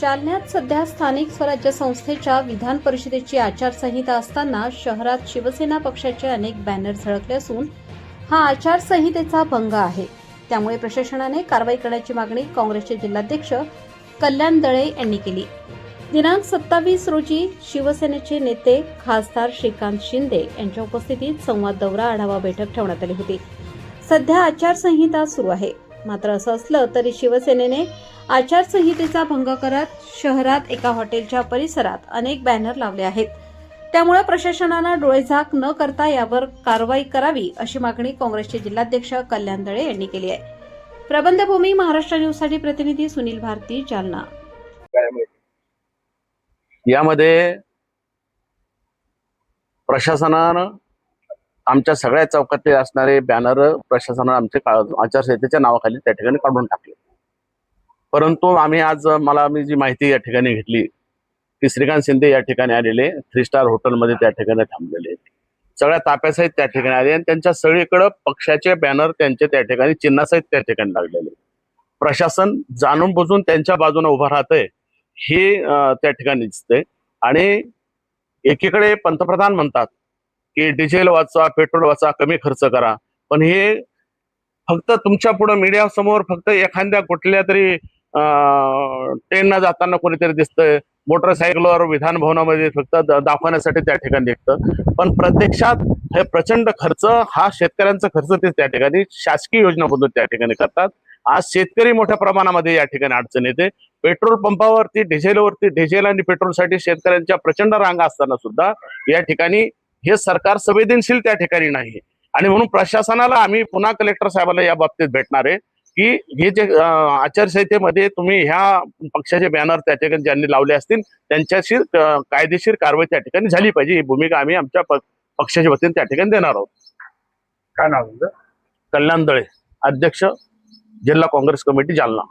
जालन्यात सध्या स्थानिक स्वराज्य संस्थेच्या विधान परिषदेची आचारसंहिता असताना शहरात शिवसेना पक्षाचे अनेक बॅनर झळकले असून हा आचारसंहितेचा भंग आहे। त्यामुळे प्रशासनाने कारवाई करण्याची मागणी काँग्रेसचे जिल्हाध्यक्ष कल्याण दळे यांनी केली। दिनांक 27 रोजी शिवसेनेचे नेते खासदार श्रीकांत शिंदे यांच्या उपस्थितीत संवाद दौरा आढावा बैठक ठेवण्यात आली होती। सध्या आचारसंहिता सुरू आहे, मात्र असं असलं तरी शिवसेनेने आचारसंहितेचा भंग करत शहरात एका हॉटेलच्या परिसरात अनेक बॅनर लावले आहेत। त्यामुळे प्रशासनानं डोळेझाक न करता यावर कारवाई करावी अशी मागणी काँग्रेसचे जिल्हाध्यक्ष कल्याण दळे यांनी केली आहे। प्रबंधभूमी महाराष्ट्र न्यूजसाठी प्रतिनिधी सुनील भारती, जालना। यामध्ये प्रशासनानं आमच्या सगळ्या चौकातले असणारे बॅनर प्रशासनानं आमच्या आचारसंहितेच्या नावाखाली त्या ठिकाणी काढून टाकले। परंतु मी जी माहिती या ठिकाणी घेतली की श्रीकांत शिंदे या ठिकाणी आलेले 3 स्टार हॉटेलमध्ये त्या ठिकाणी थांबलेले, सगळ्या ताप्यासहित त्या ठिकाणी आले आणि त्यांच्या सगळीकडे पक्षाचे बॅनर त्यांचे त्या ठिकाणी चिन्हासहित त्या ठिकाणी लागलेले। प्रशासन जाणून बुजून त्यांच्या बाजूने उभं राहतंय हे त्या ठिकाणी दिसतंय। आणि एकीकडे पंतप्रधान म्हणतात की डिझेल वाचवा, पेट्रोल वाचवा, कमी खर्च करा, पण हे फक्त तुमच्या पुढे मीडिया समोर फक्त एखाद्या कुठल्या तरी ट्रेननं जाताना कोणीतरी दिसतंय, मोटरसायकलवर विधान भवनामध्ये फक्त दाखवण्यासाठी त्या ठिकाणी दिसतं, पण प्रत्यक्षात हे प्रचंड खर्च हा शेतकऱ्यांचा खर्च ते त्या ठिकाणी शासकीय योजनामधून त्या ठिकाणी करतात। आज शेतकरी मोठ्या प्रमाणामध्ये या ठिकाणी अडचण येते। पेट्रोल पंपावरती डिझेल आणि पेट्रोलसाठी शेतकऱ्यांच्या प्रचंड रांगा असताना सुद्धा या ठिकाणी हे सरकार संवेदनशील त्या ठिकाणी नाही। आणि म्हणून प्रशासनाला आम्ही पुन्हा कलेक्टर साहेबांना या बाबतीत भेटणार आहे की हे जे आचारसंहितेमध्ये तुम्ही ह्या पक्षाचे बॅनर त्या ठिकाणी ज्यांनी लावले असतील त्यांच्याशी कायदेशीर कारवाई त्या ठिकाणी झाली पाहिजे, ही भूमिका आम्ही आमच्या पक्षाच्या वतीने त्या ठिकाणी देणार आहोत। काय नाव तुमचं? कल्याण दळे, अध्यक्ष, जिल्हा काँग्रेस कमिटी, जालना।